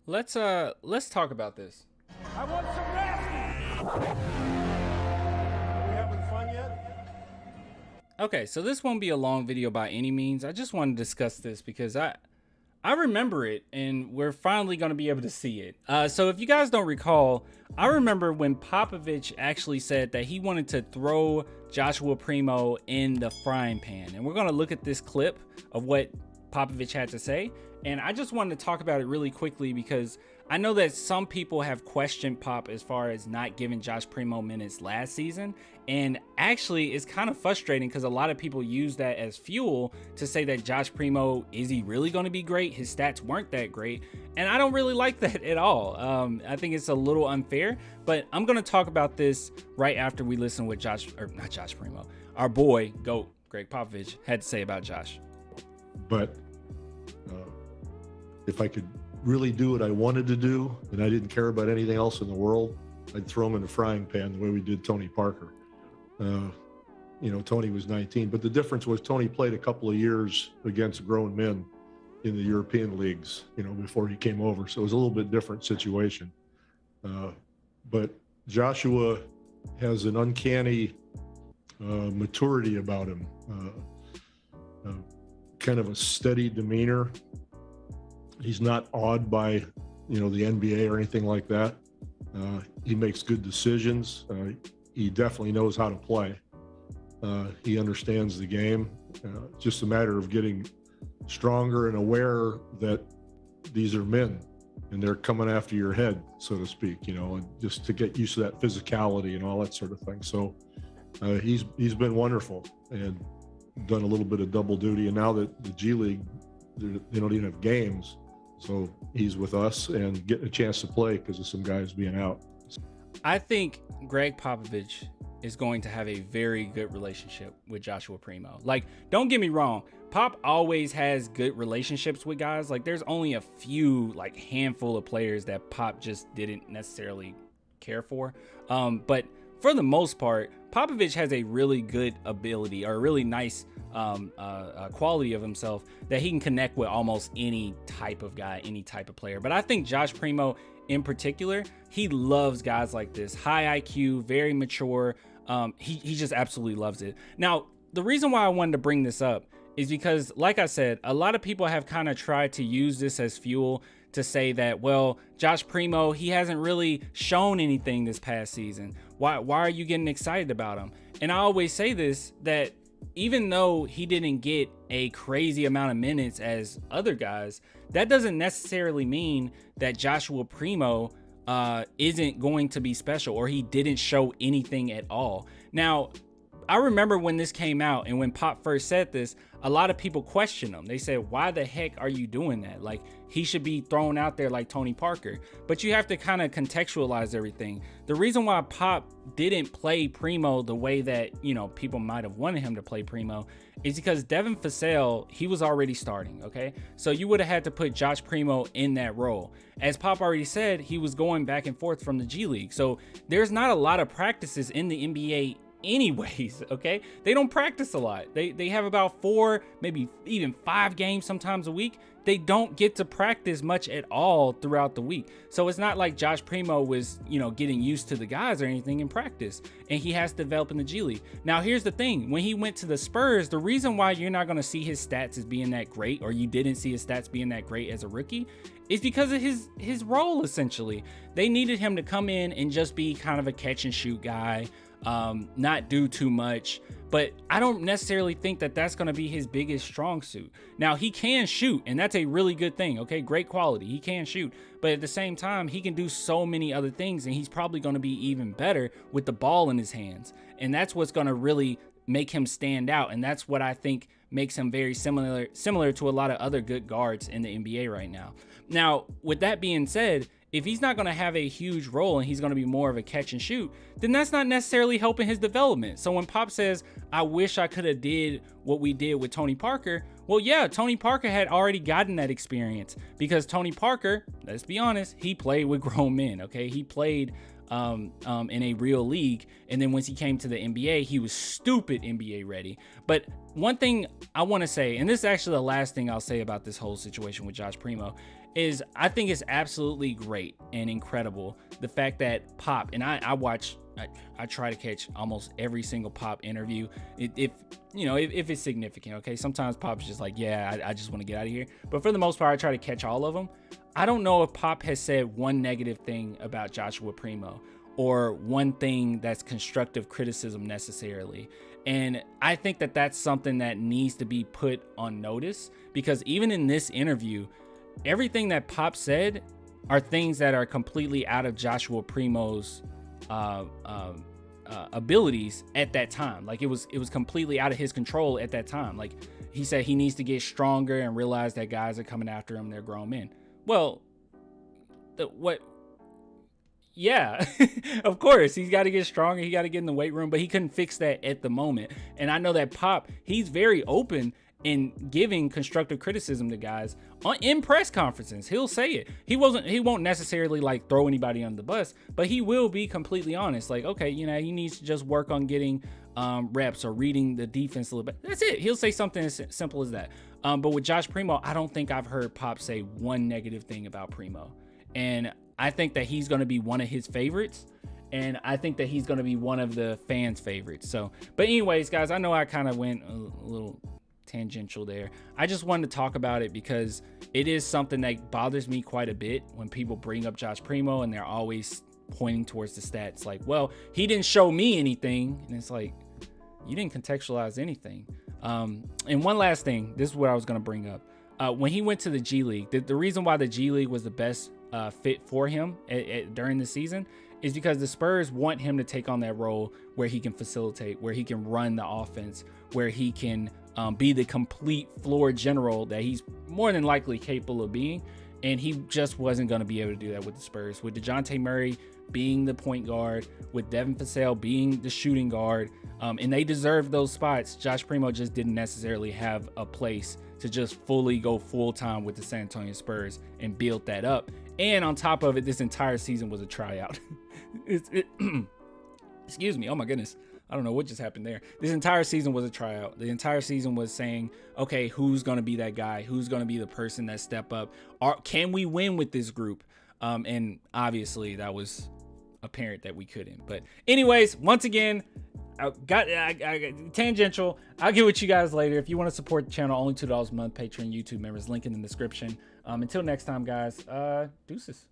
Let's talk about this. I want some nasty. Are we having fun yet? Okay, so this won't be a long video by any means. I just want to discuss this because I remember it, and we're finally going to be able to see it. So if you guys don't recall, I remember when Popovich actually said that he wanted to throw Joshua Primo in the frying pan. And we're going to look at this clip of what Popovich had to say. And I just wanted to talk about it really quickly because I know that some people have questioned Pop as far as not giving Josh Primo minutes last season. And actually, it's kind of frustrating because a lot of people use that as fuel to say that Josh Primo, is he really going to be great? His stats weren't that great. And I don't really like that at all. I think it's a little unfair, but I'm going to talk about this right after we listen what not Josh Primo, our boy, GOAT, Greg Popovich, had to say about Josh. But if I could really do what I wanted to do and I didn't care about anything else in the world, I'd throw him in the frying pan the way we did Tony Parker. Tony was 19, but the difference was Tony played a couple of years against grown men in the European leagues, before he came over. So it was a little bit different situation. But Joshua has an uncanny maturity about him, kind of a steady demeanor. He's not awed by, the NBA or anything like that. He makes good decisions. He definitely knows how to play. He understands the game. Just a matter of getting stronger and aware that these are men and they're coming after your head, so to speak, and just to get used to that physicality and all that sort of thing. So he's been wonderful and done a little bit of double duty. And now that the G League, they don't even have games. So he's with us and getting a chance to play because of some guys being out. I think Greg Popovich is going to have a very good relationship with Joshua Primo. Like, don't get me wrong, Pop always has good relationships with guys. Like, there's only a few, handful of players that Pop just didn't necessarily care for. But for the most part, Popovich has a really good ability, or a really nice quality of himself, that he can connect with almost any type of guy, any type of player. But I think Josh Primo in particular, he loves guys like this, high IQ, very mature. He just absolutely loves it. Now, the reason why I wanted to bring this up is because, like I said, a lot of people have kind of tried to use this as fuel to say that, well, Josh Primo, he hasn't really shown anything this past season. Why are you getting excited about him? And I always say this, that even though he didn't get a crazy amount of minutes as other guys, that doesn't necessarily mean that Joshua Primo isn't going to be special, or he didn't show anything at all. Now, I remember when this came out and when Pop first said this, a lot of people questioned him. They said, why the heck are you doing that? Like, he should be thrown out there like Tony Parker. But you have to kind of contextualize everything. The reason why Pop didn't play Primo the way that, people might have wanted him to play Primo is because Devin Vassell, he was already starting, okay? So you would have had to put Josh Primo in that role. As Pop already said, he was going back and forth from the G League. So there's not a lot of practices in the NBA anyways, okay? They don't practice a lot. They have about 4, maybe even 5 games sometimes a week. They don't get to practice much at all throughout the week. So it's not like Josh Primo was, getting used to the guys or anything in practice, and he has to develop in the G League. Now, here's the thing. When he went to the Spurs, the reason why you're not going to see his stats as being that great, or you didn't see his stats being that great as a rookie, is because of his role, essentially. They needed him to come in and just be kind of a catch and shoot guy, not do too much. But I don't necessarily think that that's going to be his biggest strong suit. Now, he can shoot, and that's a really good thing, okay? Great quality. He can shoot. But at the same time, he can do so many other things, and he's probably going to be even better with the ball in his hands. And that's what's going to really make him stand out. And that's what I think makes him very similar to a lot of other good guards in the NBA right now. Now, with that being said, if he's not going to have a huge role and he's going to be more of a catch and shoot, then that's not necessarily helping his development. So when Pop says, I wish I could have did what we did with Tony Parker, well, yeah, Tony Parker had already gotten that experience, because Tony Parker, let's be honest, he played with grown men, okay? He played in a real league, and then once he came to the NBA, he was stupid NBA ready. But one thing I want to say, and this is actually the last thing I'll say about this whole situation with Josh Primo, is I think it's absolutely great and incredible the fact that Pop, and I try to catch almost every single Pop interview if it's significant. Okay, sometimes Pop's just like, yeah, I just want to get out of here, but for the most part I try to catch all of them. I don't know if Pop has said one negative thing about Joshua Primo or one thing that's constructive criticism necessarily. And I think that that's something that needs to be put on notice, because even in this interview, everything that Pop said are things that are completely out of Joshua Primo's abilities at that time. Like it was completely out of his control at that time. Like he said he needs to get stronger and realize that guys are coming after him. They're grown men. Well, yeah, of course he's got to get stronger. He got to get in the weight room, but he couldn't fix that at the moment. And I know that Pop, he's very open in giving constructive criticism to guys in press conferences. He'll say it. He won't necessarily like throw anybody under the bus, but he will be completely honest. Like, okay, he needs to just work on getting reps or reading the defense a little bit. That's it. He'll say something as simple as that. But with Josh Primo, I don't think I've heard Pop say one negative thing about Primo. And I think that he's going to be one of his favorites. And I think that he's going to be one of the fans' favorites. So, but anyways, guys, I know I kind of went a little tangential there. I just wanted to talk about it because it is something that bothers me quite a bit when people bring up Josh Primo and they're always pointing towards the stats. Like, well, he didn't show me anything. And it's like, you didn't contextualize anything. And one last thing, this is what I was going to bring up. When he went to the G League, the reason why the G League was the best fit for him during the season is because the Spurs want him to take on that role where he can facilitate, where he can run the offense, where he can be the complete floor general that he's more than likely capable of being. And he just wasn't going to be able to do that with the Spurs. With DeJounte Murray being the point guard, with Devin Vassell being the shooting guard, and they deserve those spots, Josh Primo just didn't necessarily have a place to just fully go full-time with the San Antonio Spurs and build that up. And on top of it, this entire season was a tryout. Excuse me. Oh, my goodness. I don't know what just happened there. This entire season was a tryout. The entire season was saying, okay, who's going to be that guy? Who's going to be the person that step up? Can we win with this group? And obviously that was apparent that we couldn't. But anyways, once again, I got tangential. I'll get with you guys later. If you want to support the channel, only $2 a month, Patreon, YouTube members, link in the description. Until next time, guys, deuces.